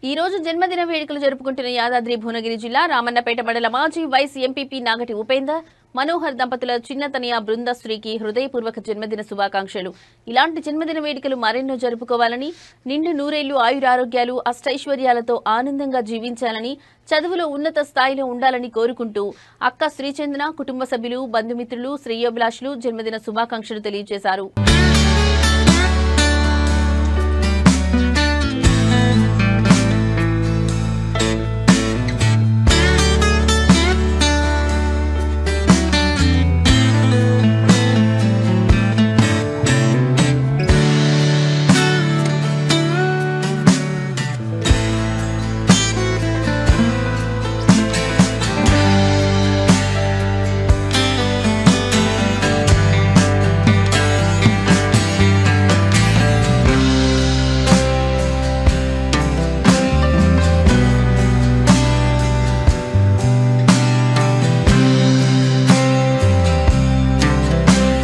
ఈ రోజు జన్మదిన వేడుకలు జరుపుకుంటున్న యాదాద్రి భువనగిరి జిల్లా రామన్నపేట మండల మాజీ వైస్ ఎంపీపీ నాగటి ఉపేందర్ మనోహర్ దంపతుల చిన్నతనయ బృందశ్రీకి హృదయపూర్వక జన్మదిన శుభాకాంక్షలు. ఇలాంటి జన్మదిన వేడుకలు మరెన్నో జరుపుకోవాలని, నిండు నూరేళ్లు ఆయురారోగ్యాలు అష్టైశ్వర్యాలతో ఆనందంగా జీవించాలని, చదువులో ఉన్నత స్థాయిలో ఉండాలని కోరుకుంటూ అక్క శ్రీచందన కుటుంబ సభ్యులు, బంధుమిత్రులు, శ్రేయోభిలాషులు జన్మదిన శుభాకాంక్షలు తెలియజేశారు.